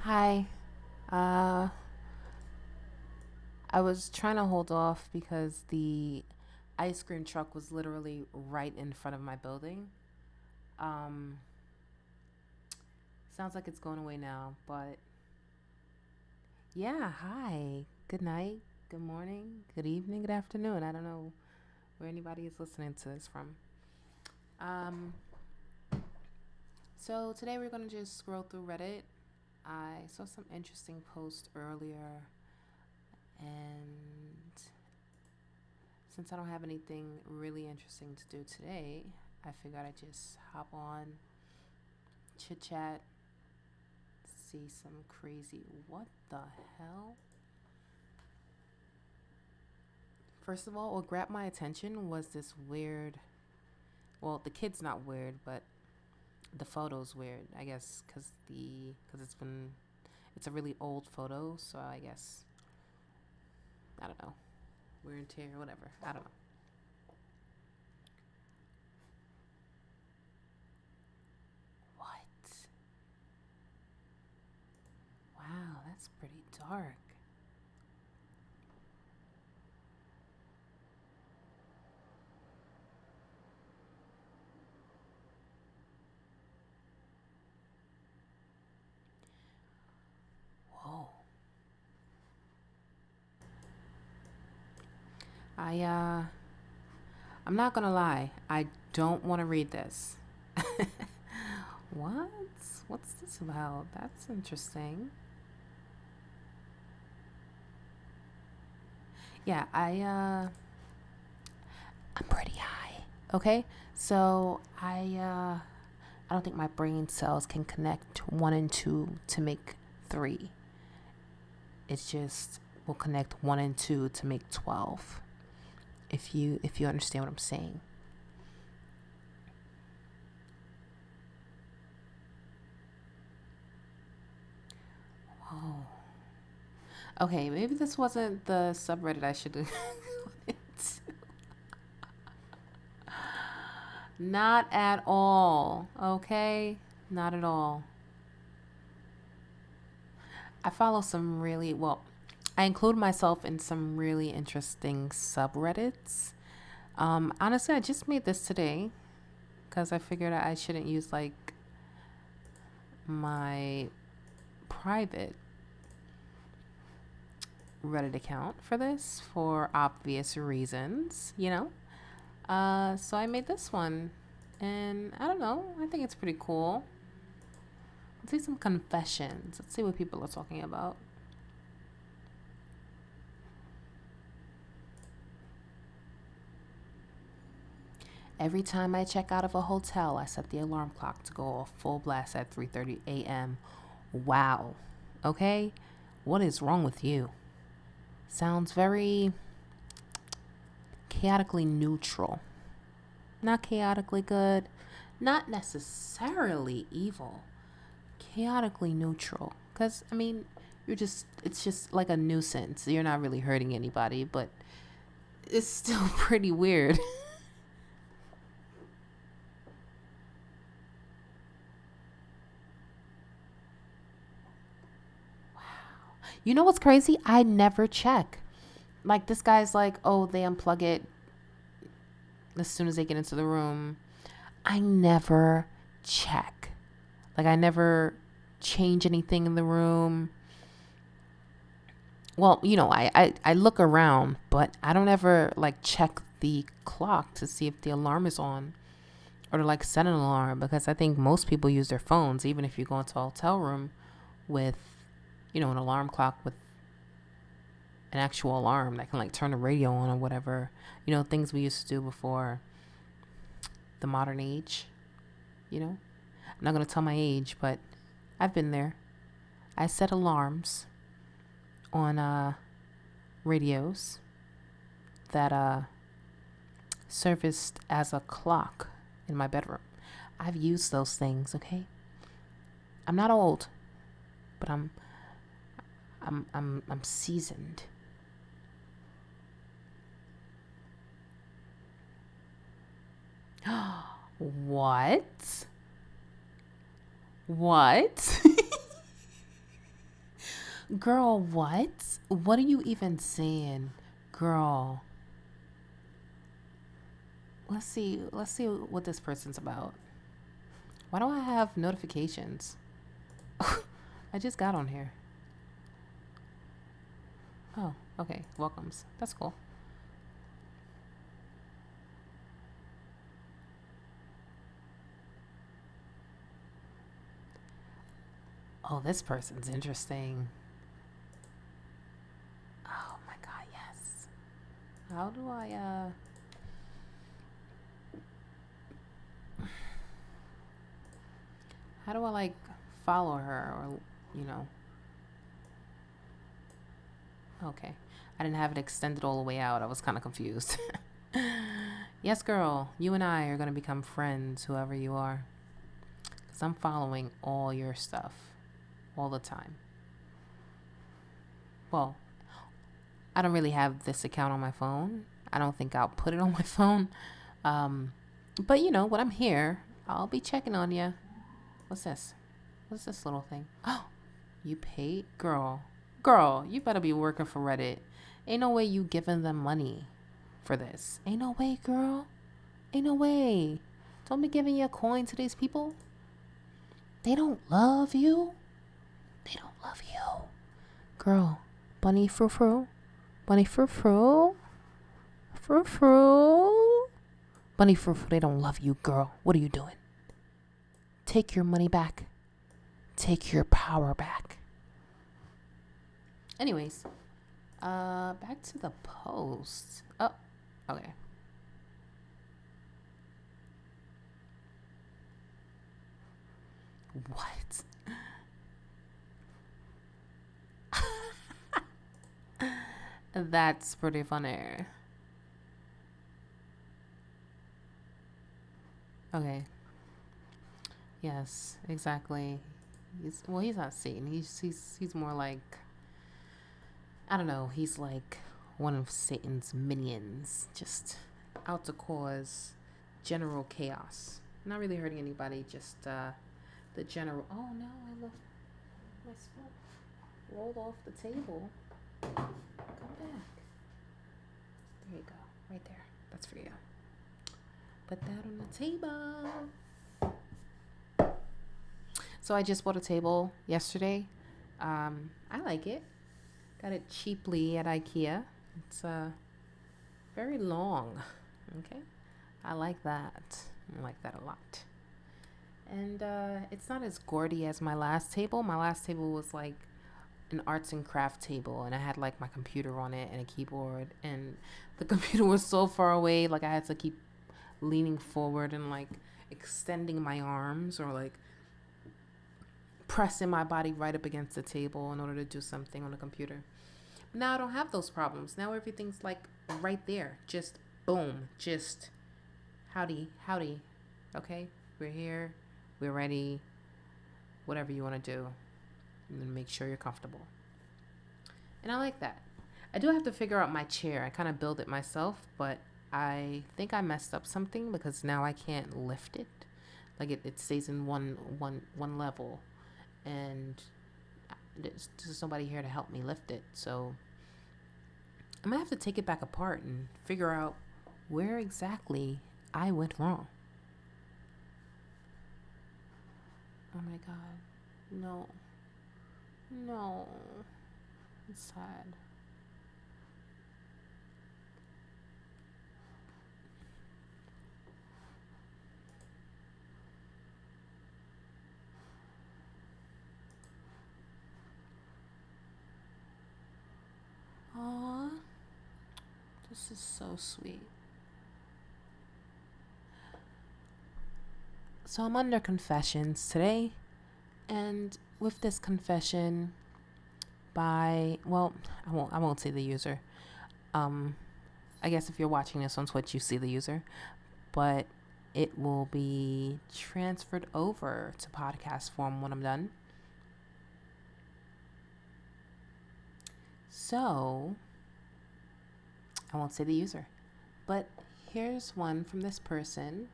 Hi. Uh, I was trying to hold off because the ice cream truck was literally right in front of my building. Um, Sounds like it's going away now, but yeah, hi. Good night, good morning, good evening, good afternoon. I don't know where anybody is listening to this from. Um, so today we're going to just scroll through Reddit. I saw some interesting posts earlier, and since I don't have anything really interesting to do today, I figured I'd just hop on, chit chat, see some crazy. What the hell? First of all, what grabbed my attention was this weird. Well, the kid's not weird, but the photo's weird. I guess because it's a really old photo, so I guess I don't know, wear and tear, whatever. I don't know. What? Wow, that's pretty dark. Whoa. I I'm not gonna lie. I don't want to read this. What? What's this about? That's interesting. Yeah, I'm pretty high. Okay, so I don't think my brain cells can connect one and two to make three. It's just will connect one and two to make 12. If you understand what I'm saying. Whoa. Okay, maybe this wasn't the subreddit I should have. Not at all. Okay? Not at all. I follow some really, well, I include myself in some really interesting subreddits. Honestly, I just made this today because I figured I shouldn't use like my private Reddit account for this for obvious reasons. So I made this one. And I don't know, I think it's pretty cool. Let's see some confessions. Let's see what people are talking about. Every time I check out of a hotel, I set the alarm clock to go off full blast at 3:30 a.m. Wow. Okay? What is wrong with you? Sounds very chaotically neutral. Not chaotically good, not necessarily evil. Chaotically neutral. Cuz I mean, it's just like a nuisance. You're not really hurting anybody, but it's still pretty weird. You know what's crazy? I never check. Like this guy's like, "Oh, they unplug it as soon as they get into the room." I never check. Like I never change anything in the room. Well, I look around, but I don't ever like check the clock to see if the alarm is on or to like set an alarm because I think most people use their phones, even if you go into a hotel room with, an alarm clock with an actual alarm that can like turn the radio on or whatever. Things we used to do before the modern age, you know? I'm not going to tell my age, but I've been there. I set alarms on radios that serviced as a clock in my bedroom. I've used those things, okay? I'm not old, but I'm seasoned. What? What? Girl, what? What are you even saying? Girl, let's see. Let's see what this person's about. Why do I have notifications? I just got on here. Oh, okay. Welcomes. That's cool. Oh, this person's interesting. Oh my god, yes. How do I how do I like follow her or you know? Okay. I didn't have it extended all the way out. I was kind of confused. Yes, girl. You and I are going to become friends, whoever you are. Because I'm following all your stuff all the time. Well, I don't really have this account on my phone. I don't think I'll put it on my phone. But, you know, when I'm here, I'll be checking on you. What's this? What's this little thing? Oh, you paid? Girl, you better be working for Reddit. Ain't no way you giving them money for this. Ain't no way, girl. Ain't no way. Don't be giving your coin to these people. They don't love you. They don't love you. Girl, bunny frou frou. Bunny frou frou. Frou frou. Bunny frou frou, they don't love you, girl. What are you doing? Take your money back. Take your power back. Anyways, back to the post. Oh, okay. What? That's pretty funny. Okay. Yes, exactly. He's not Satan. He's more like, I don't know. He's like one of Satan's minions, just out to cause general chaos. Not really hurting anybody, just the general. Oh no, I left my spoon rolled off the table. Come back. There you go, right there. That's for you. Put that on the table. So I just bought a table yesterday. I like it. Got it cheaply at IKEA. It's very long. Okay, I like that. I like that a lot. And it's not as gaudy as my last table. My last table was like an arts and craft table, and I had like my computer on it and a keyboard, and the computer was so far away, like I had to keep leaning forward and like extending my arms or like pressing my body right up against the table in order to do something on the computer. Now I don't have those problems. Now everything's like right there. Just boom. Just howdy. Okay? We're here. We're ready. Whatever you want to do. And then make sure you're comfortable. And I like that. I do have to figure out my chair. I kind of built it myself, but I think I messed up something because now I can't lift it. Like it stays in one level. And there's nobody here to help me lift it. So I'm going to have to take it back apart and figure out where exactly I went wrong. Oh my God. No. It's sad. Aww. This is so sweet. So I'm under confessions today. And with this confession I won't say the user. I guess if you're watching this on Twitch, you see the user. But it will be transferred over to podcast form when I'm done. So, I won't say the user. But here's one from this person.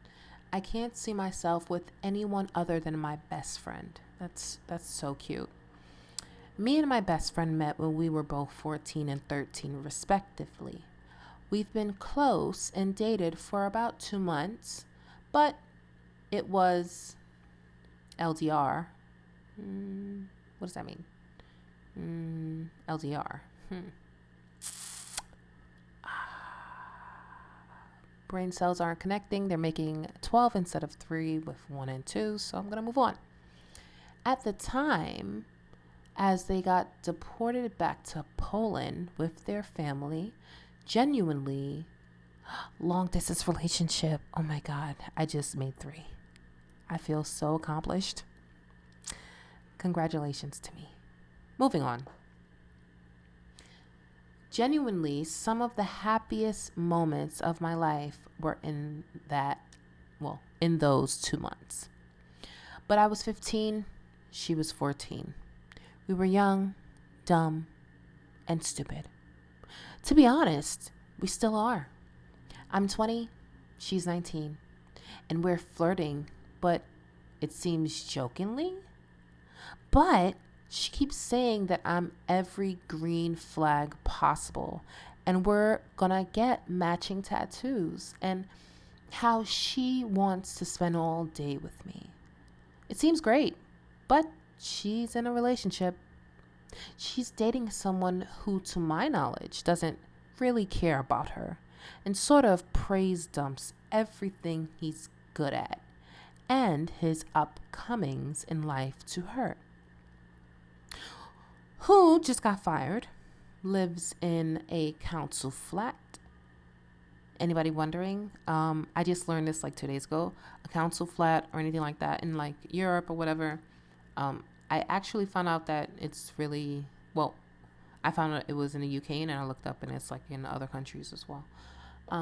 I can't see myself with anyone other than my best friend. That's so cute. Me and my best friend met when we were both 14 and 13, respectively. We've been close and dated for about 2 months, but it was LDR. What does that mean? LDR. Brain cells aren't connecting. They're making 12 instead of 3 with 1 and 2, so I'm going to move on. At the time, as they got deported back to Poland with their family, genuinely long distance relationship. Oh my God, I just made 3. I feel so accomplished. Congratulations to me. Moving on. Genuinely, some of the happiest moments of my life were in those 2 months. But I was 15, she was 14. We were young, dumb, and stupid. To be honest, we still are. I'm 20, she's 19, and we're flirting, but it seems jokingly. But she keeps saying that I'm every green flag possible, and we're gonna get matching tattoos, and how she wants to spend all day with me. It seems great, but she's in a relationship. She's dating someone who, to my knowledge, doesn't really care about her and sort of praise dumps everything he's good at and his upcomings in life to her. Who just got fired, lives in a council flat. Anybody wondering? I just learned this like 2 days ago. A council flat or anything like that in like Europe or whatever. I actually found out that it's really, I found out it was in the UK, and I looked up and it's like in other countries as well.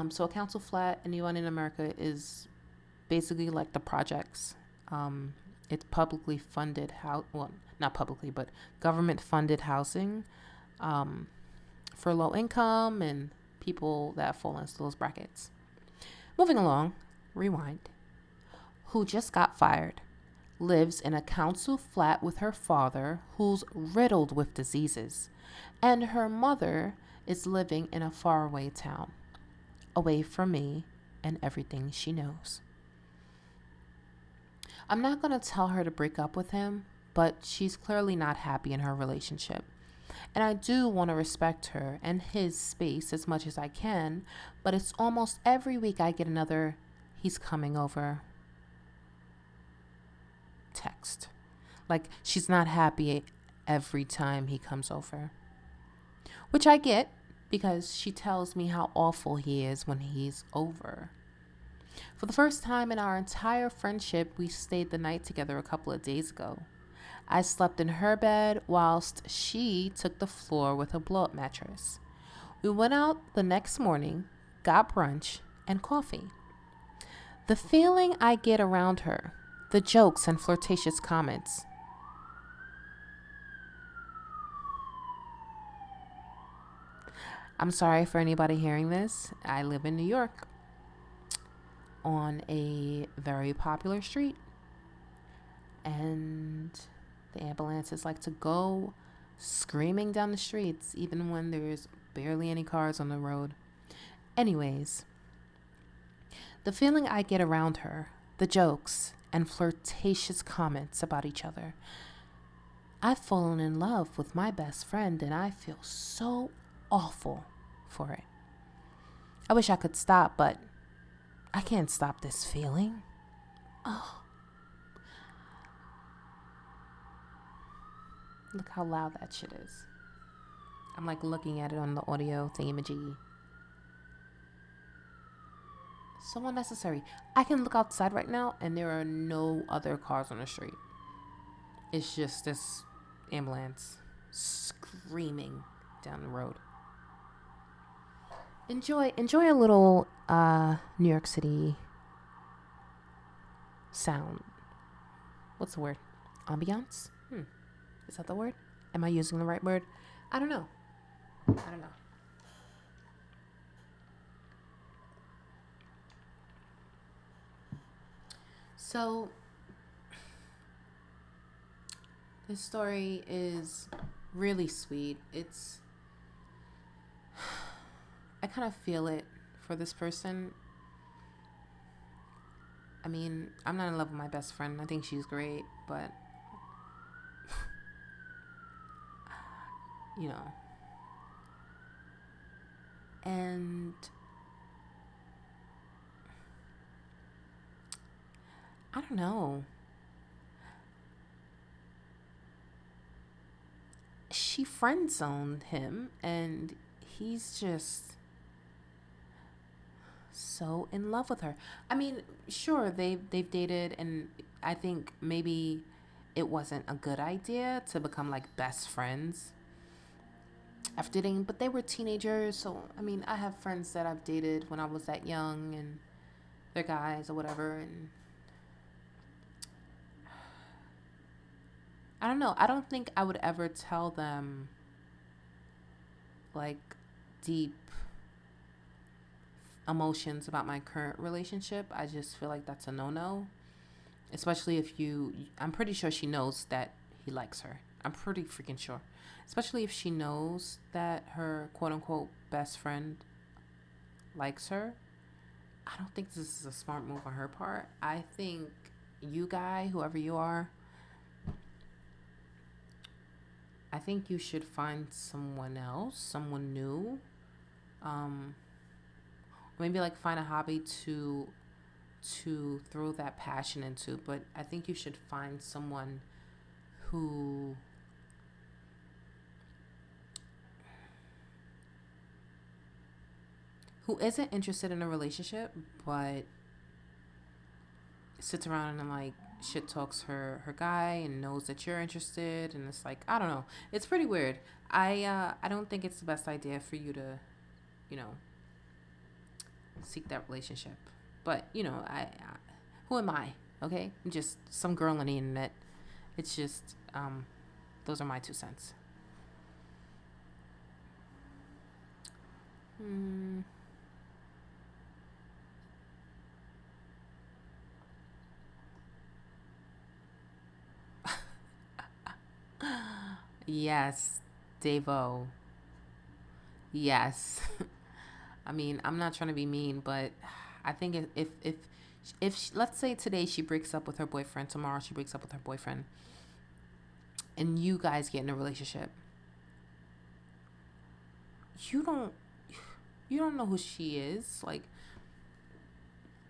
So a council flat, anyone in America, is basically like the projects. It's publicly funded not publicly, but government funded housing for low income and people that fall into those brackets. Moving along, rewind. Who just got fired, lives in a council flat with her father, who's riddled with diseases, and her mother is living in a faraway town, away from me and everything she knows. I'm not going to tell her to break up with him, but she's clearly not happy in her relationship. And I do want to respect her and his space as much as I can, but it's almost every week I get another "he's coming over" text. Like, she's not happy every time he comes over. Which I get, because she tells me how awful he is when he's over. For the first time in our entire friendship, we stayed the night together a couple of days ago. I slept in her bed whilst she took the floor with a blow-up mattress. We went out the next morning, got brunch and coffee. The feeling I get around her, the jokes and flirtatious comments. I'm sorry for anybody hearing this. I live in New York on a very popular street, and the ambulances like to go screaming down the streets even when there's barely any cars on the road. Anyways, the feeling I get around her, the jokes and flirtatious comments about each other. I've fallen in love with my best friend, and I feel so awful for it. I wish I could stop, but I can't stop this feeling. Oh. Look how loud that shit is. I'm like looking at it on the audio thingamajiggy. So unnecessary. I can look outside right now and there are no other cars on the street. It's just this ambulance screaming down the road. Enjoy a little New York City sound. What's the word? Ambiance? Is that the word? Am I using the right word? I don't know. So, this story is really sweet. I kind of feel it for this person. I mean, I'm not in love with my best friend. I think she's great, but you know, and I don't know. She friend zoned him, and he's just so in love with her. I mean, sure, they've dated, and I think maybe it wasn't a good idea to become like best friends after dating, but they were teenagers. So I mean, I have friends that I've dated when I was that young, and they're guys or whatever, and I don't know. I don't think I would ever tell them like deep emotions about my current relationship. I just feel like that's a no-no, especially if I'm pretty sure she knows that he likes her. I'm pretty freaking sure, especially if she knows that her quote-unquote best friend likes her. I don't think this is a smart move on her part. I think you guy, whoever you are, I think you should find someone else, someone new. um Maybe like find a hobby to throw that passion into, but I think you should find someone who isn't interested in a relationship but sits around and like shit talks her guy and knows that you're interested, and it's like, I don't know, it's pretty weird. I don't think it's the best idea for you to, you know, seek that relationship. But I who am I? Okay, I'm just some girl on the internet. It's just those are my 2 cents. mm, yes, Davo. Yes. I mean, I'm not trying to be mean, but I think let's say today she breaks up with her boyfriend, tomorrow she breaks up with her boyfriend, and you guys get in a relationship, you don't know who she is. Like,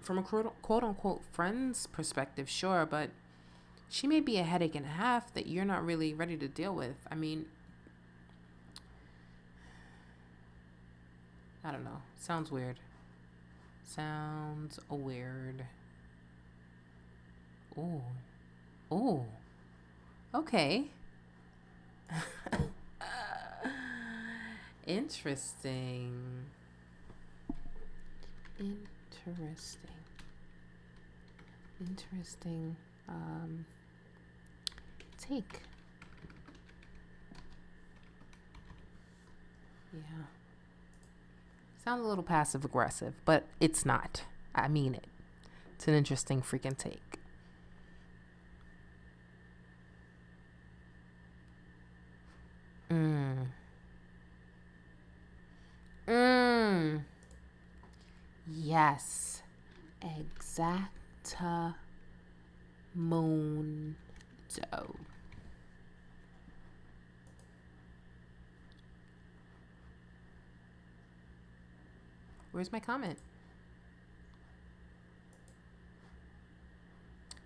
from a quote unquote friend's perspective, sure, but she may be a headache and a half that you're not really ready to deal with. I mean, I don't know. Sounds weird. Sounds weird. Oh. Oh. Okay. Interesting. Interesting. Interesting. Take. Yeah. Sounds a little passive aggressive, but it's not. I mean it. It's an interesting freaking take. Mm. Mm. Yes. Exacta mundo. Where's my comment?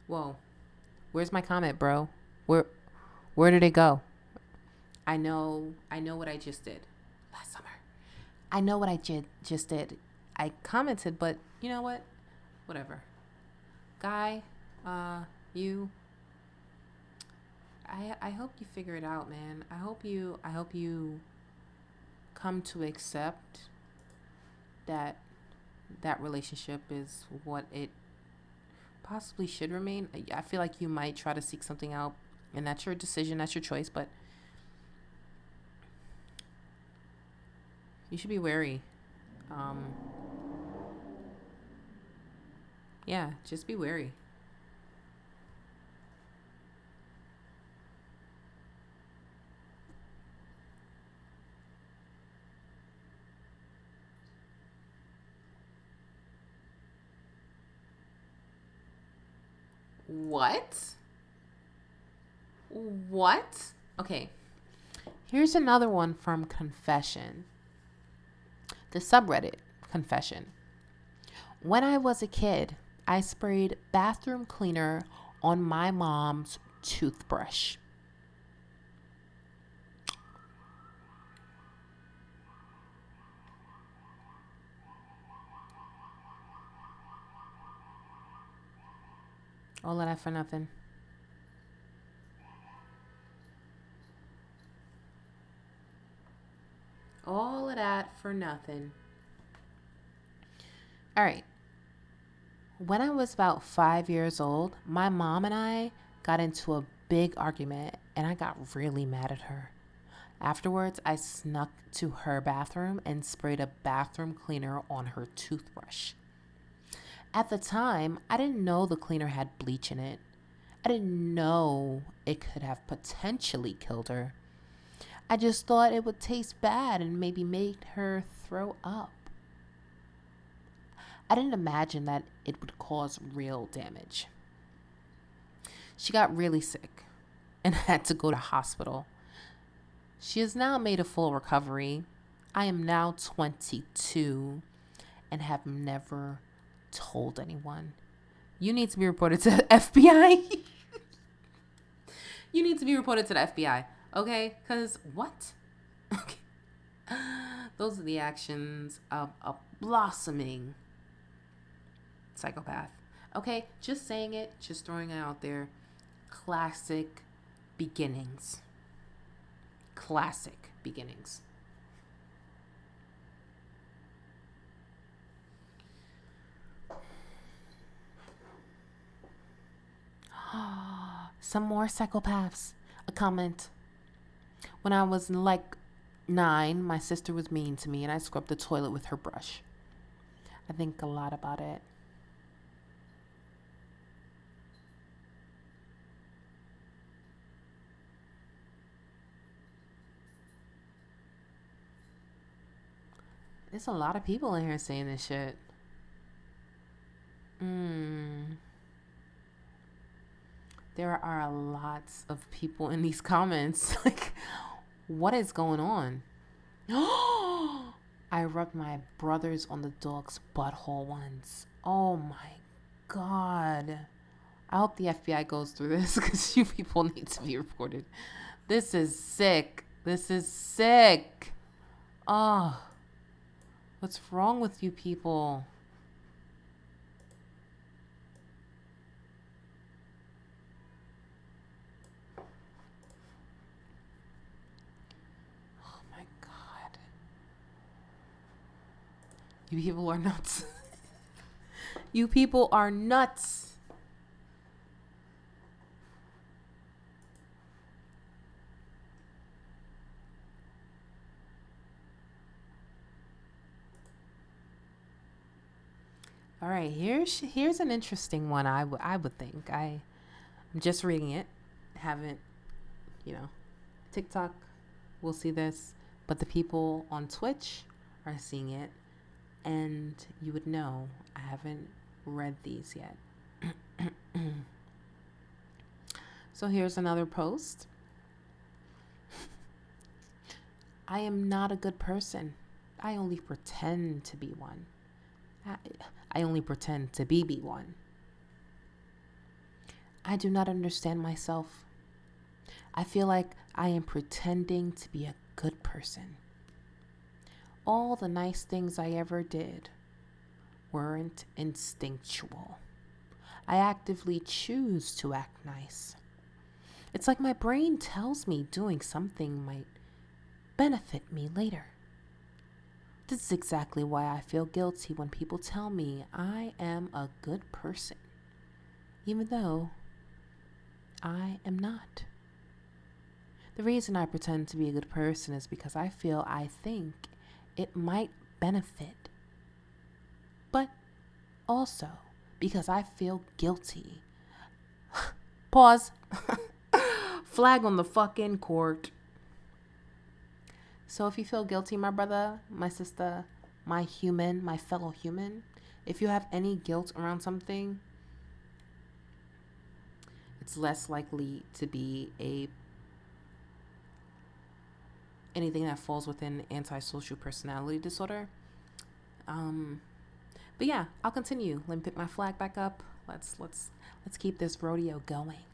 Whoa. Where's my comment, bro? Where did it go? I know what I just did last summer. I know what I just did. I commented, but you know what? Whatever. Guy, you I hope you figure it out, man. I hope you come to accept that that relationship is what it possibly should remain. I feel like you might try to seek something out, and that's your decision, that's your choice, but you should be wary. Um, yeah, just be wary. What? What? Okay. Here's another one from Confession. The subreddit Confession. When I was a kid, I sprayed bathroom cleaner on my mom's toothbrush. All of that for nothing. All of that for nothing. All right. When I was about 5 years old, my mom and I got into a big argument and I got really mad at her. Afterwards, I snuck to her bathroom and sprayed a bathroom cleaner on her toothbrush. At the time, I didn't know the cleaner had bleach in it. I didn't know it could have potentially killed her. I just thought it would taste bad and maybe make her throw up. I didn't imagine that it would cause real damage. She got really sick and had to go to hospital. She has now made a full recovery. I am now 22 and have never told anyone. You need to be reported to the FBI. You need to be reported to the FBI, okay? Because what? Okay. Those are the actions of a blossoming psychopath. Okay, just saying it, just throwing it out there. Classic beginnings. Classic beginnings. Some more psychopaths. A comment. When I was like 9, my sister was mean to me and I scrubbed the toilet with her brush. I think a lot about it. There's a lot of people in here saying this shit. There are lots of people in these comments. Like, what is going on? I rubbed my brothers on the dog's butthole once. Oh my God. I hope the FBI goes through this because you people need to be reported. This is sick. This is sick. Oh, what's wrong with you people? Oh my God. You people are nuts. You people are nuts. All right, here's an interesting one. I would think. I'm just reading it. Haven't, TikTok will see this, but the people on Twitch are seeing it, and you would know I haven't read these yet. So here's another post. I am not a good person. I only pretend to be one. I only pretend to be one. I do not understand myself. I feel like I am pretending to be a good person. All the nice things I ever did weren't instinctual. I actively choose to act nice. It's like my brain tells me doing something might benefit me later. This is exactly why I feel guilty when people tell me I am a good person, even though I am not. The reason I pretend to be a good person is because I think it might benefit, but also because I feel guilty. Pause. Flag on the fucking court. So if you feel guilty, my brother, my sister, my fellow human, if you have any guilt around something, It's less likely to be a anything that falls within antisocial personality disorder. But yeah, I'll continue. Let me pick my flag back up. Let's keep this rodeo going.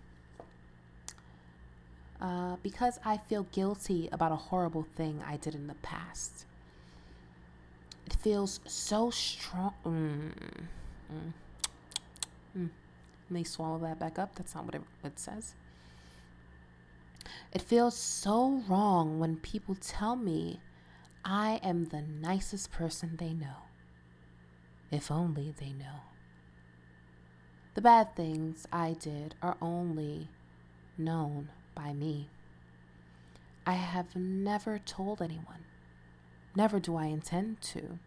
Because I feel guilty about a horrible thing I did in the past. It feels so strong. Let me swallow that back up. That's not what it says. It feels so wrong when people tell me I am the nicest person they know. If only they know. The bad things I did are only known by me. I have never told anyone. Never do I intend to.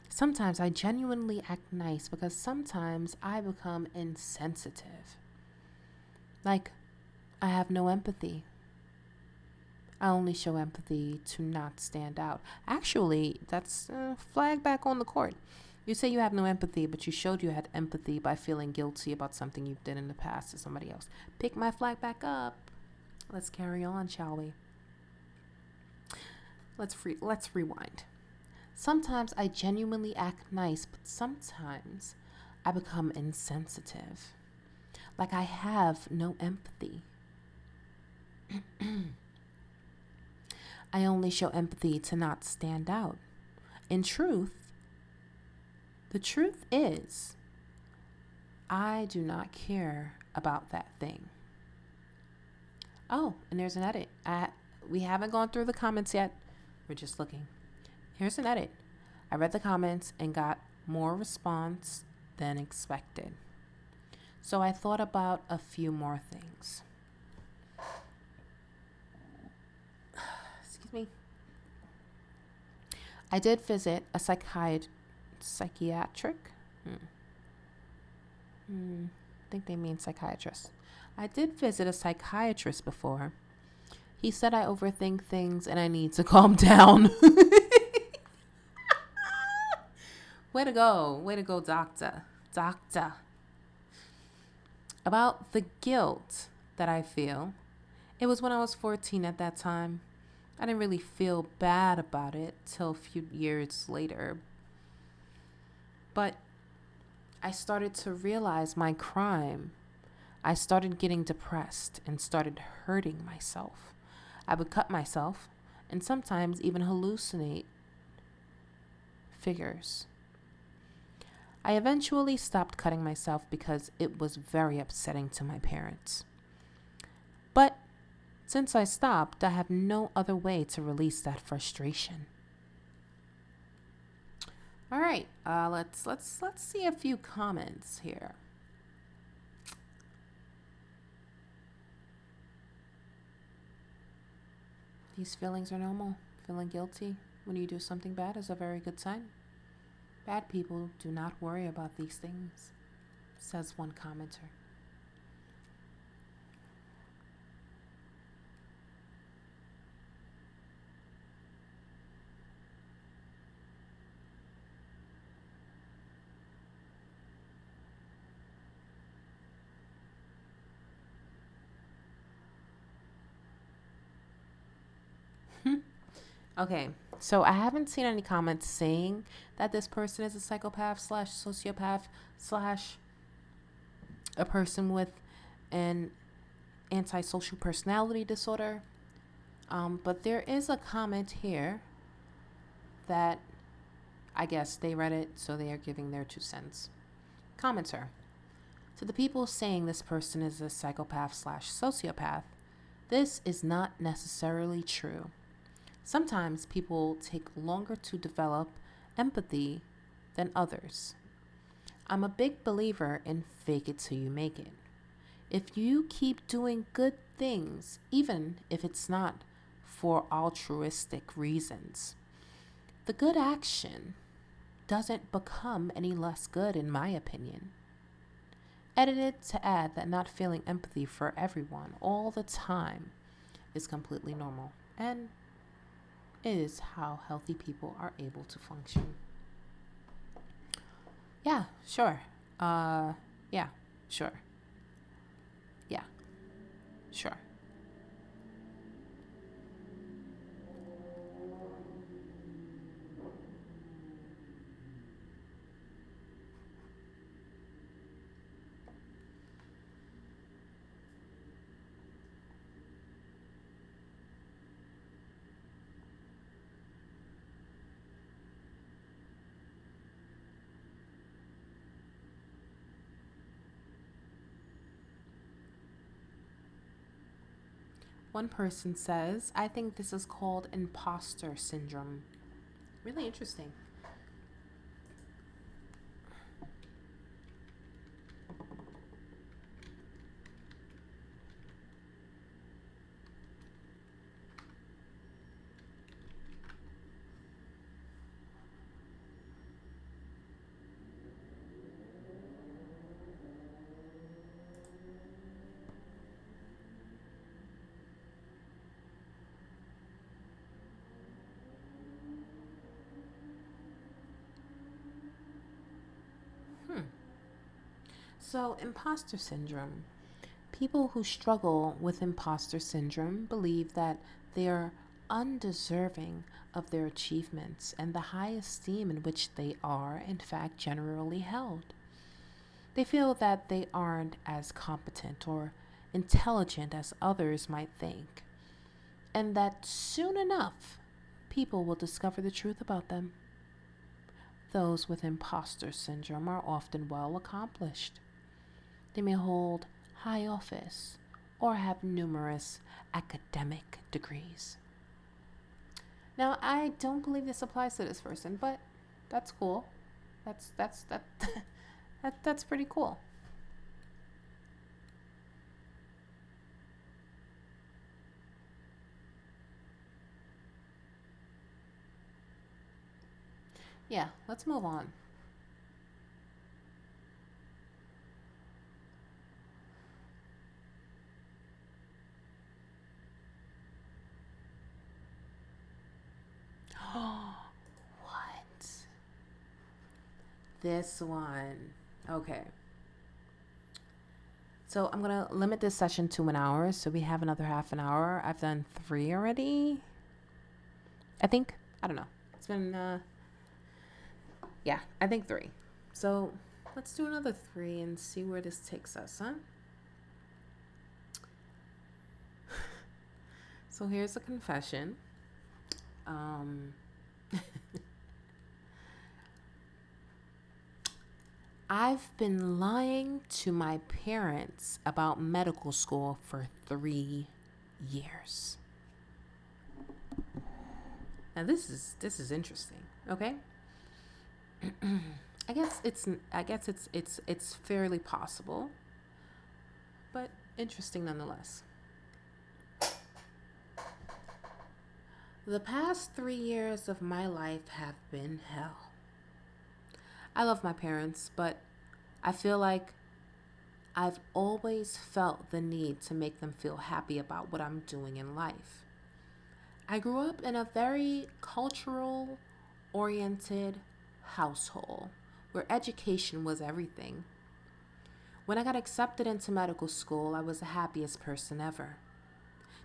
Sometimes I genuinely act nice because sometimes I become insensitive. Like, I have no empathy. I only show empathy to not stand out. Actually, that's flag back on the court. You say you have no empathy, but you showed you had empathy by feeling guilty about something you did in the past to somebody else. Pick my flag back up. Let's carry on, shall we? Let's rewind. Sometimes I genuinely act nice, but sometimes I become insensitive. Like I have no empathy. I only show empathy to not stand out. In truth, the truth is, I do not care about that thing. Oh, and there's an edit. We haven't gone through the comments yet. We're just looking. Here's an edit. I read the comments and got more response than expected. So I thought about a few more things. Excuse me. I did visit a psychiatric. I think they mean psychiatrist. I did visit a psychiatrist before. He said I overthink things and I need to calm down. Way to go, doctor. About the guilt that I feel. It was when I was 14 at that time. I didn't really feel bad about it till a few years later. But I started to realize my crime. I started getting depressed and started hurting myself. I would cut myself and sometimes even hallucinate figures. I eventually stopped cutting myself because it was very upsetting to my parents. But since I stopped, I have no other way to release that frustration. All right, let's see a few comments here. These feelings are normal. Feeling guilty when you do something bad is a very good sign. Bad people do not worry about these things, says one commenter. Okay, so I haven't seen any comments saying that this person is a psychopath / sociopath / a person with an antisocial personality disorder. But there is a comment here that I guess they read it, so they are giving their 2 cents. Commenter. To the people saying this person is a psychopath / sociopath, this is not necessarily true. Sometimes people take longer to develop empathy than others. I'm a big believer in fake it till you make it. If you keep doing good things, even if it's not for altruistic reasons, the good action doesn't become any less good, in my opinion. Edited to add that not feeling empathy for everyone all the time is completely normal, and it is how healthy people are able to function. Yeah, sure. Yeah, sure. One person says, I think this is called imposter syndrome. Really interesting. Hmm. So, imposter syndrome. People who struggle with imposter syndrome believe that they are undeserving of their achievements and the high esteem in which they are, in fact, generally held. They feel that they aren't as competent or intelligent as others might think, and that soon enough, people will discover the truth about them. Those with imposter syndrome are often well accomplished. They may hold high office or have numerous academic degrees. Now, I don't believe this applies to this person, but that's cool. That's that's pretty cool. Yeah, let's move on. What? This one. Okay. So I'm gonna limit this session to an hour, so we have another half an hour. I've done 3 already. I think. I don't know. It's been yeah, I think 3. So let's do another 3 and see where this takes us, huh? So here's a confession. Um, I've been lying to my parents about medical school for 3 years. Now this is interesting. Okay, I guess it's fairly possible, but interesting nonetheless. The past 3 years of my life have been hell. I love my parents, but I feel like I've always felt the need to make them feel happy about what I'm doing in life. I grew up in a very cultural oriented household where education was everything. When I got accepted into medical school, I was the happiest person ever.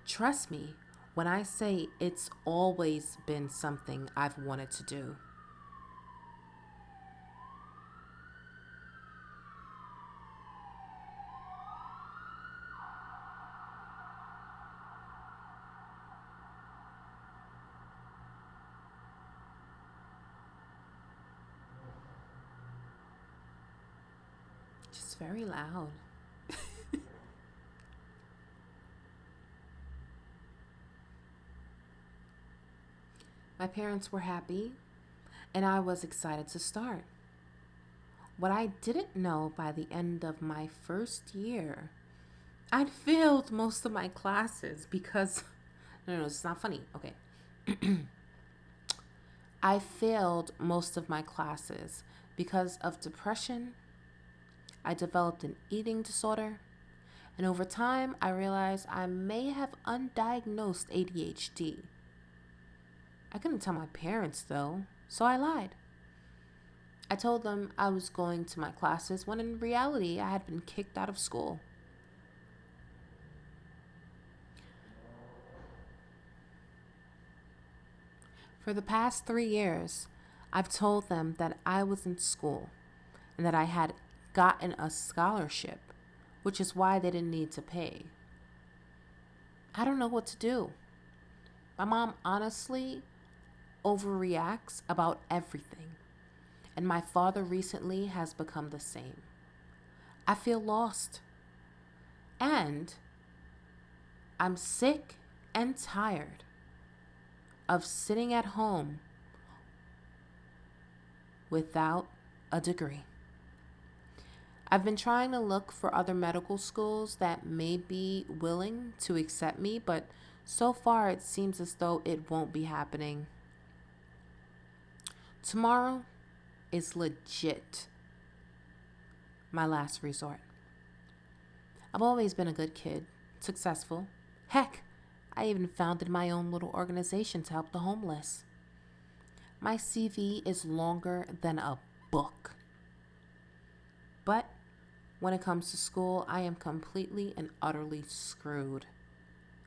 Trust me when I say it's always been something I've wanted to do. Just very loud. My parents were happy, and I was excited to start. What I didn't know by the end of my first year, I'd failed most of my classes because. No, it's not funny. Okay. I failed most of my classes because of depression. I developed an eating disorder. And over time, I realized I may have undiagnosed ADHD. I couldn't tell my parents, though, so I lied. I told them I was going to my classes when in reality I had been kicked out of school. For the past 3 years, I've told them that I was in school and that I had gotten a scholarship, which is why they didn't need to pay. I don't know what to do. My mom honestly overreacts about everything, and my father recently has become the same. I feel lost, and I'm sick and tired of sitting at home without a degree. I've been trying to look for other medical schools that may be willing to accept me, but so far it seems as though it won't be happening. Tomorrow is legit my last resort. I've always been a good kid, successful. Heck, I even founded my own little organization to help the homeless. My CV is longer than a book. But when it comes to school, I am completely and utterly screwed.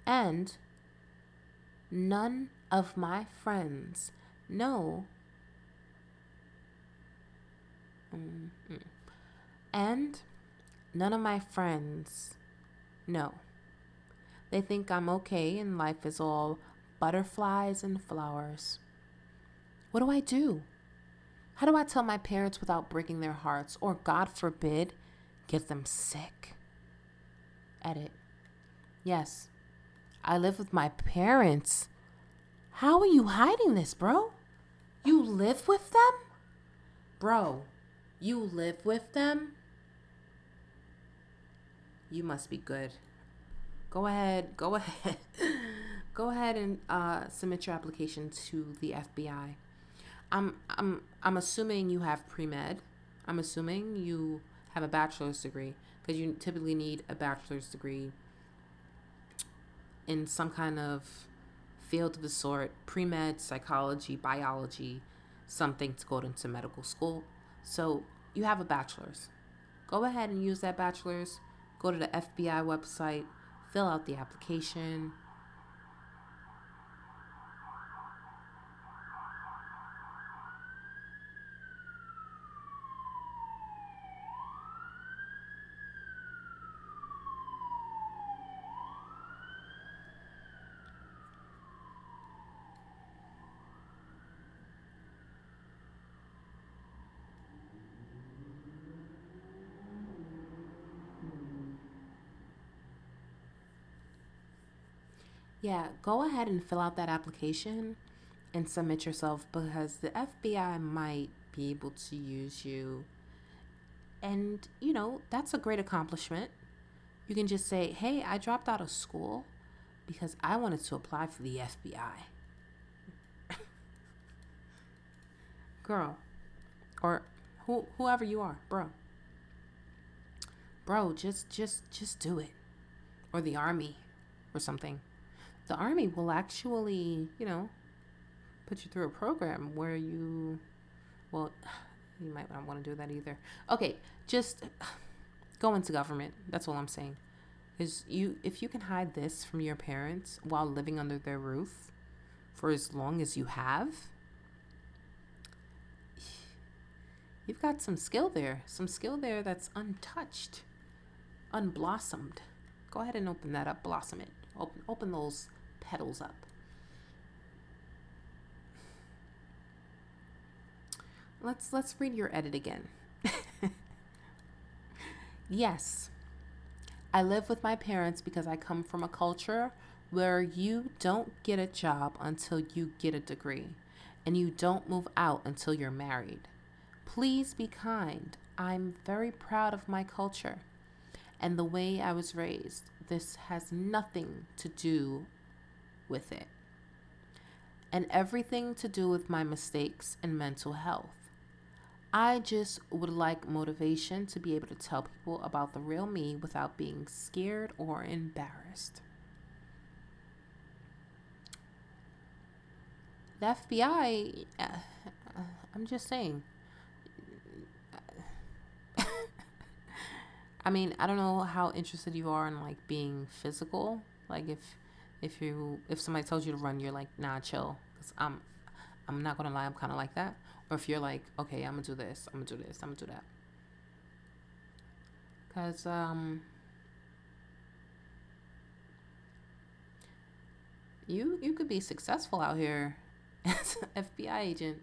And none of my friends know. And none of my friends know. They think I'm okay and life is all butterflies and flowers. What do I do? How do I tell my parents without breaking their hearts or, God forbid, get them sick? Edit. Yes, I live with my parents. How are you hiding this, bro? You live with them? Bro, you live with them? You must be good. Go ahead. Go ahead and submit your application to the FBI. I'm assuming you have pre-med. I'm assuming you have a bachelor's degree, because you typically need a bachelor's degree in some kind of field of the sort, pre-med, psychology, biology, something to go into medical school. So you have a bachelor's. Go ahead and use that bachelor's. Go to the FBI website, fill out the application. Yeah, go ahead and fill out that application and submit yourself, because the FBI might be able to use you. And, that's a great accomplishment. You can just say, hey, I dropped out of school because I wanted to apply for the FBI. Girl, or whoever you are, bro. Bro, just do it. Or the army or something. The army will actually, put you through a program where you might not want to do that either. Okay, just go into government. That's all I'm saying. Is if you can hide this from your parents while living under their roof for as long as you have, you've got some skill there. Some skill there that's untouched, unblossomed. Go ahead and open that up, blossom it. Open those petals up. Let's read your edit again. Yes, I live with my parents because I come from a culture where you don't get a job until you get a degree, and you don't move out until you're married. Please be kind. I'm very proud of my culture and the way I was raised. This has nothing to do with it, and everything to do with my mistakes and mental health. I just would like motivation to be able to tell people about the real me without being scared or embarrassed. The FBI, I'm just saying. I mean, I don't know how interested you are in being physical. Like if somebody tells you to run, you're like, nah, chill, because I'm not gonna lie, I'm kind of like that. Or if you're like, okay, I'm gonna do this, I'm gonna do this, I'm gonna do that. Because you could be successful out here as an FBI agent.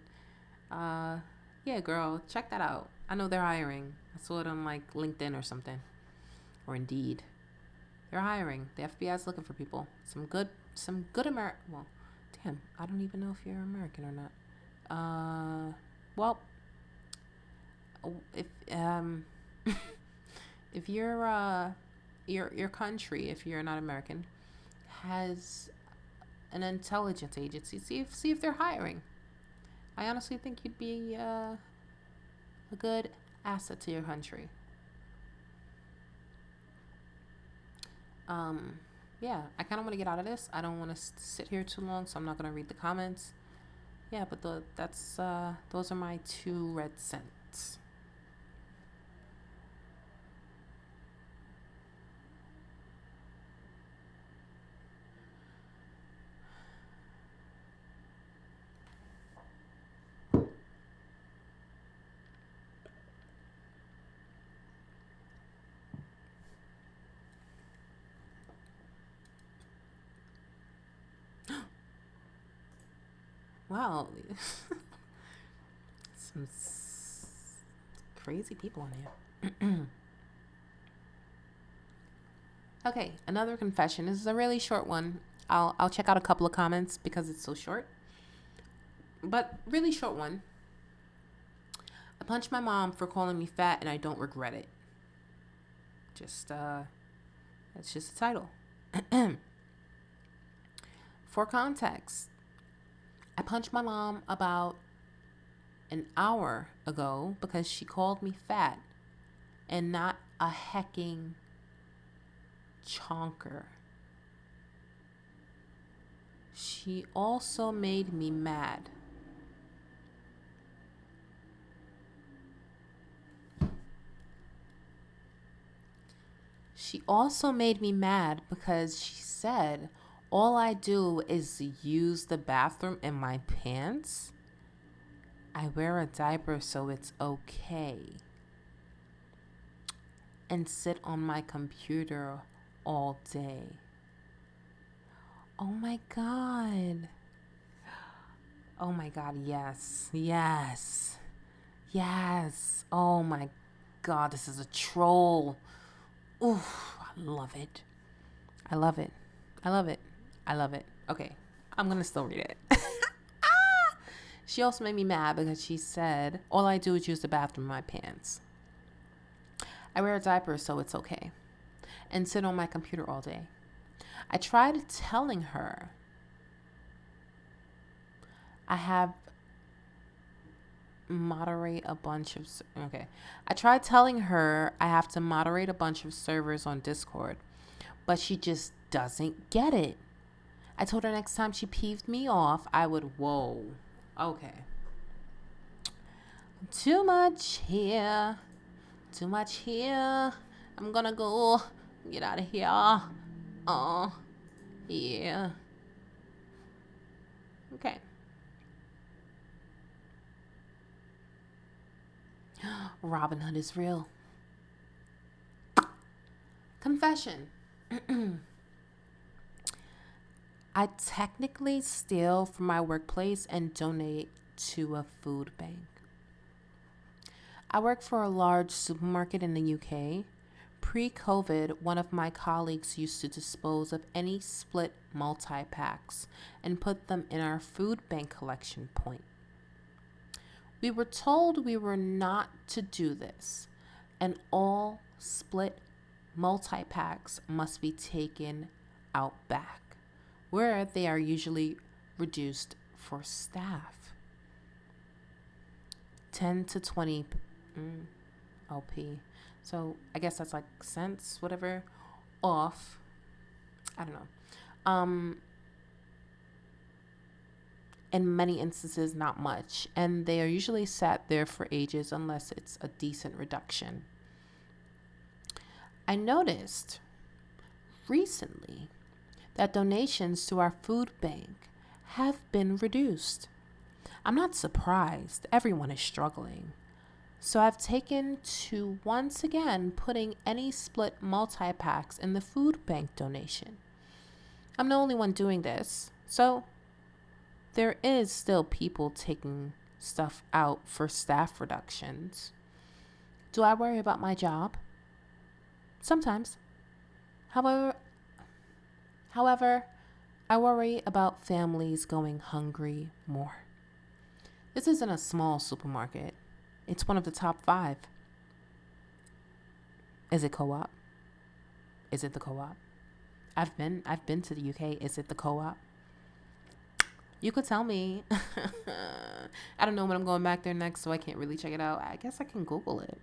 Uh, yeah, girl, check that out. I know they're hiring. I saw it on like LinkedIn or something, or Indeed. They're hiring. The FBI is looking for people. Some good American. Well, damn, I don't even know if you're American or not. Well, if if your country, if you're not American, has an intelligence agency, see if they're hiring. I honestly think you'd be a good asset to your country. Um, yeah, I kind of want to get out of this. I don't want to sit here too long, so I'm not gonna read the comments. Yeah, but that's those are my 2 red cents. Wow, some crazy people on here. Okay, another confession. This is a really short one. I'll check out a couple of comments because it's so short, but really short one. I punched my mom for calling me fat, and I don't regret it. Just that's just the title. For context, I punched my mom about an hour ago because she called me fat and not a hecking chonker. She also made me mad. She also made me mad because she said all I do is use the bathroom in my pants. I wear a diaper so it's okay. And sit on my computer all day. Oh my God. Oh my God, yes. Yes. Yes. Oh my God, this is a troll. Oof, I love it. I love it. I love it. I love it. Okay, I'm going to still read it. She also made me mad because she said, all I do is use the bathroom in my pants. I wear a diaper so it's okay. And sit on my computer all day. I tried telling her I have moderate a bunch of okay. I tried telling her I have to moderate a bunch of servers on Discord, but she just doesn't get it. I told her next time she peeved me off, I would whoa. Okay. Too much here. Too much here. I'm gonna go get out of here. Oh, yeah. Okay. Robin Hood is real. Confession. I technically steal from my workplace and donate to a food bank. I work for a large supermarket in the UK. Pre-COVID, one of my colleagues used to dispose of any split multi-packs and put them in our food bank collection point. We were told we were not to do this, and all split multi-packs must be taken out back, where they are usually reduced for staff. 10 to 20 LP. So I guess that's like cents, whatever, off. I don't know. In many instances, not much. And they are usually sat there for ages unless it's a decent reduction. I noticed recently that donations to our food bank have been reduced. I'm not surprised. Everyone is struggling. So I've taken to once again putting any split multi-packs in the food bank donation. I'm the only one doing this. So there is still people taking stuff out for staff reductions. Do I worry about my job? Sometimes. However, I worry about families going hungry more. This isn't a small supermarket. It's one of the top 5. Is it co-op? Is it the co-op? I've been to the UK. Is it the co-op? You could tell me. I don't know when I'm going back there next, so I can't really check it out. I guess I can Google it.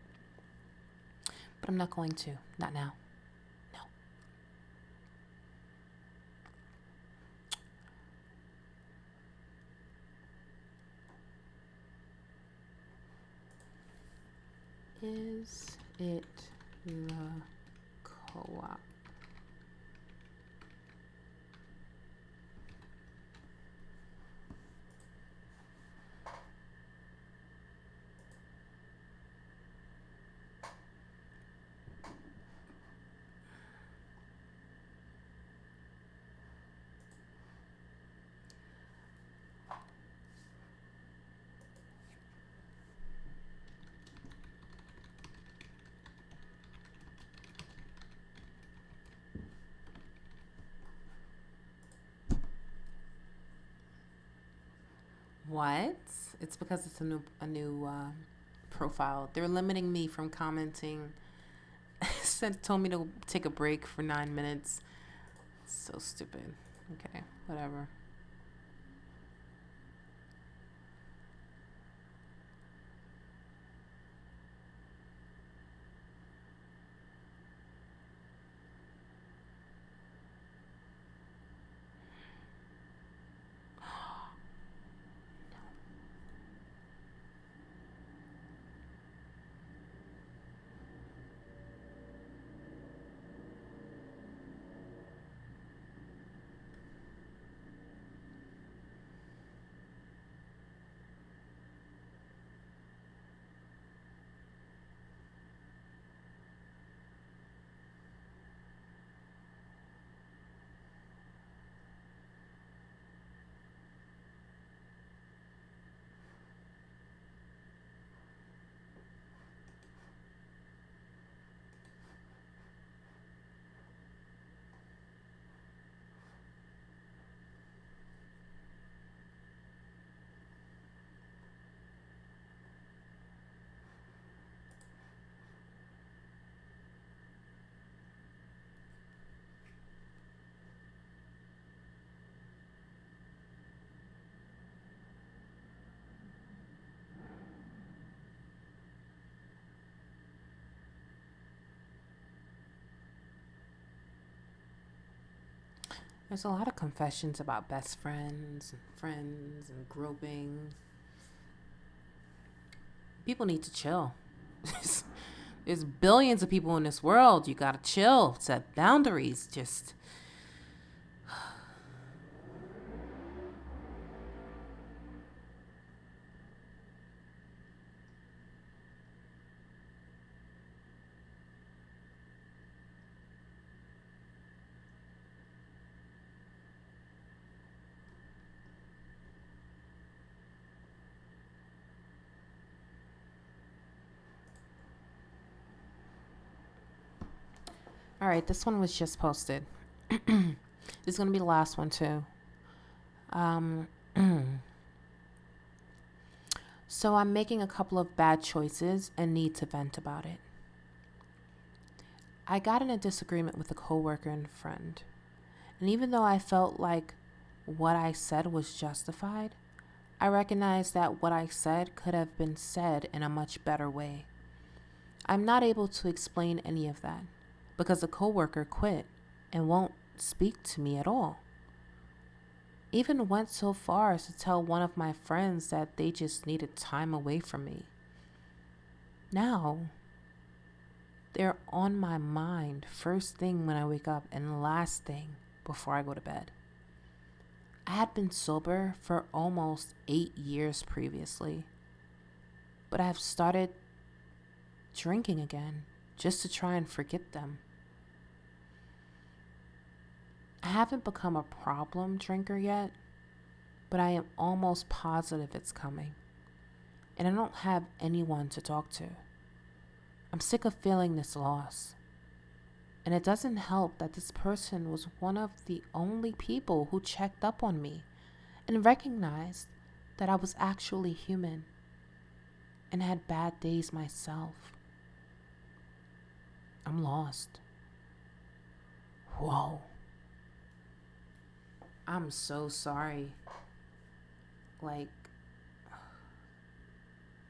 But I'm not going to. Not now. No. Is it the co-op? What? It's because it's a new profile. They're limiting me from commenting. Told me to take a break for 9 minutes. So stupid. Okay, whatever. There's a lot of confessions about best friends and friends and groping. People need to chill. There's billions of people in this world. You gotta chill. Set boundaries. Just. All right, this one was just posted. This is gonna be the last one too. Um, so I'm making a couple of bad choices and need to vent about it. I got in a disagreement with a coworker and friend, and even though I felt like what I said was justified, I recognized that what I said could have been said in a much better way. I'm not able to explain any of that because the coworker quit and won't speak to me at all. Even went so far as to tell one of my friends that they just needed time away from me. Now, they're on my mind first thing when I wake up and last thing before I go to bed. I had been sober for almost 8 years previously, but I have started drinking again just to try and forget them. I haven't become a problem drinker yet, but I am almost positive it's coming, and I don't have anyone to talk to. I'm sick of feeling this loss. And it doesn't help that this person was one of the only people who checked up on me and recognized that I was actually human and had bad days myself. I'm lost. Whoa. I'm so sorry. Like,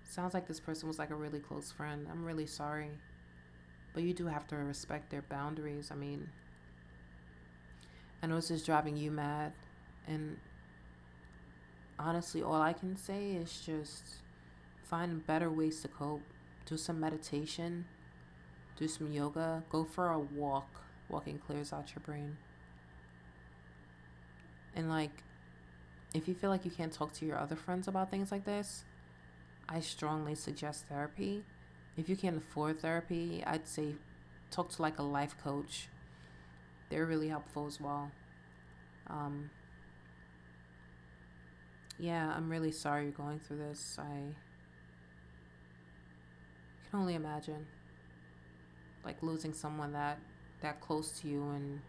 sounds like this person was like a really close friend. I'm really sorry. But you do have to respect their boundaries. I mean, I know this is driving you mad. And honestly, all I can say is just find better ways to cope. Do some meditation. Do some yoga. Go for a walk. Walking clears out your brain. And like, if you feel like you can't talk to your other friends about things like this, I strongly suggest therapy. If you can't afford therapy, I'd say talk to like a life coach. They're really helpful as well. Yeah, I'm really sorry you're going through this. I can only imagine like losing someone that close to you. And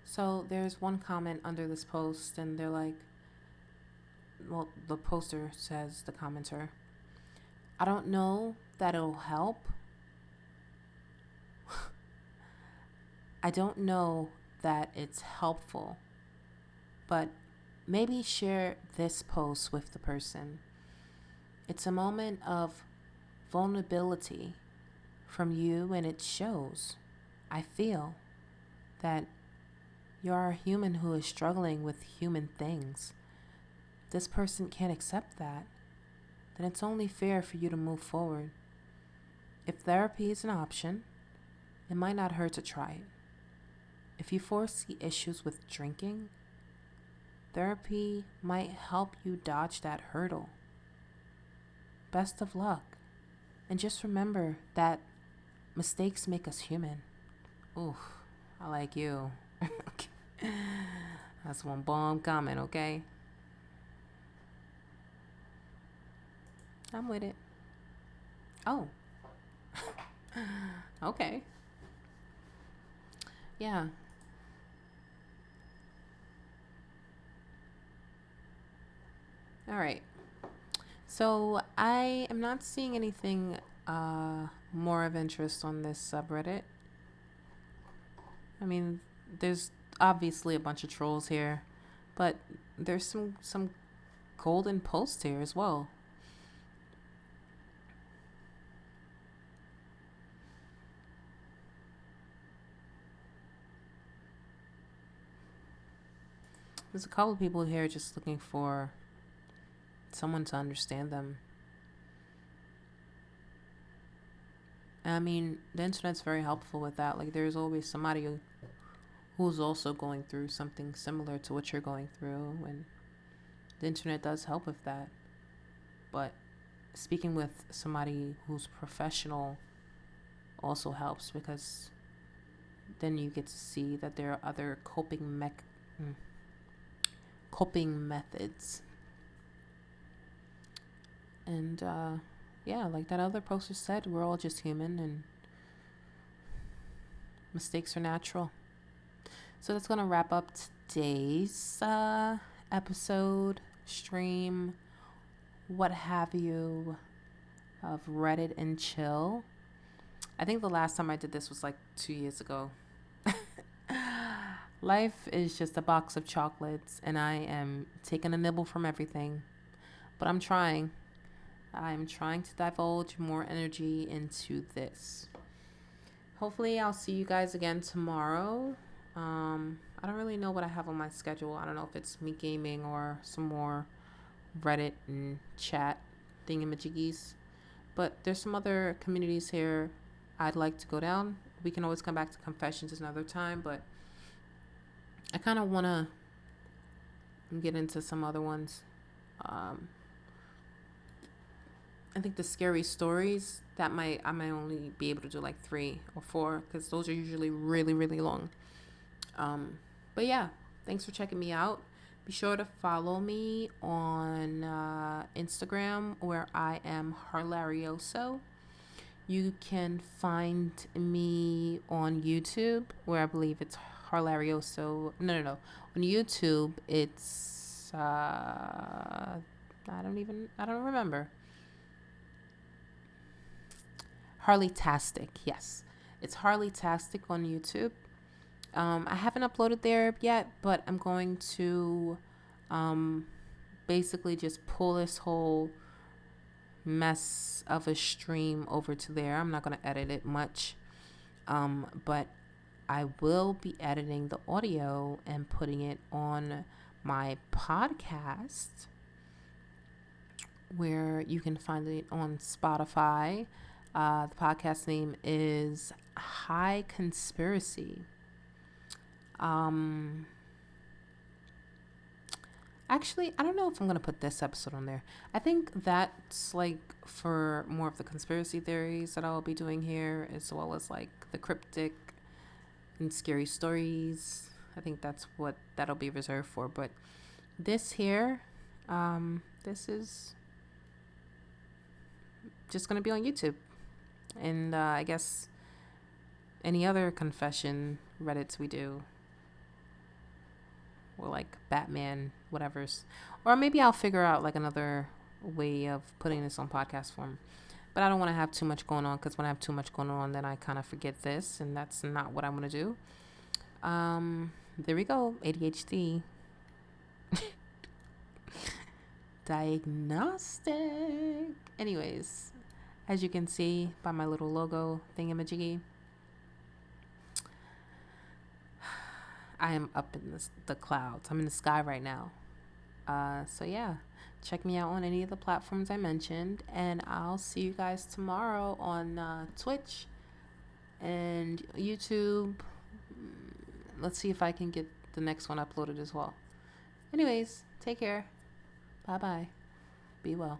so there's one comment under this post, and they're like, well, the poster says, the commenter, I don't know that it'll help. I don't know that it's helpful, but maybe share this post with the person. It's a moment of vulnerability from you, and it shows. I feel that you're a human who is struggling with human things. This person can't accept that, then it's only fair for you to move forward. If therapy is an option, it might not hurt to try it. If you foresee issues with drinking, therapy might help you dodge that hurdle. Best of luck. And just remember that mistakes make us human. Oof, I like you. That's one bomb comment, okay? I'm with it. Oh. Okay. Yeah. All right. So I am not seeing anything more of interest on this subreddit. I mean, there's obviously a bunch of trolls here, but there's some golden posts here as well. There's a couple of people here just looking for someone to understand them. I mean, the internet's very helpful with that. Like, there's always somebody who's also going through something similar to what you're going through, and the internet does help with that. But speaking with somebody who's professional also helps, because then you get to see that there are other coping methods. And yeah, like that other poster said, we're all just human and mistakes are natural. So that's going to wrap up today's episode, stream, what have you, of Reddit and Chill. I think the last time I did this was like 2 years ago. Life is just a box of chocolates, and I am taking a nibble from everything. But I'm trying to divulge more energy into this. hopefully I'll see you guys again tomorrow. I don't really know what I have on my schedule. I don't know if it's me gaming or some more Reddit and chat thingamajiggies. But there's some other communities here I'd like to go down. We can always come back to confessions another time, but I kind of want to get into some other ones. I think the scary stories I might only be able to do like 3 or 4 because those are usually really, really long. But yeah, thanks for checking me out. Be sure to follow me on Instagram where I am Harlarioso. You can find me on YouTube where I believe it's Harlarioso. No. On YouTube, it's I don't remember. Harley-tastic, yes. It's Harley-tastic on YouTube. I haven't uploaded there yet, but I'm going to basically just pull this whole mess of a stream over to there. I'm not going to edit it much, but I will be editing the audio and putting it on my podcast, where you can find it on Spotify. The podcast name is High Conspiracy. Actually, I don't know if I'm going to put this episode on there. I think that's like for more of the conspiracy theories that I'll be doing here, as well as like the cryptic and scary stories. I think that's what that'll be reserved for. But this here, this is just going to be on YouTube. And I guess any other confession Reddits we do, or like Batman whatever's, or maybe I'll figure out like another way of putting this on podcast form. But I don't want to have too much going on, because when I have too much going on, then I kind of forget this, and that's not what I want to do. There we go, ADHD. Diagnostic. Anyways, as you can see by my little logo thingamajiggy, I am up in the clouds. I'm in the sky right now. So yeah, check me out on any of the platforms I mentioned, and I'll see you guys tomorrow on Twitch and YouTube. Let's see if I can get the next one uploaded as well. Anyways, take care. Bye-bye. Be well.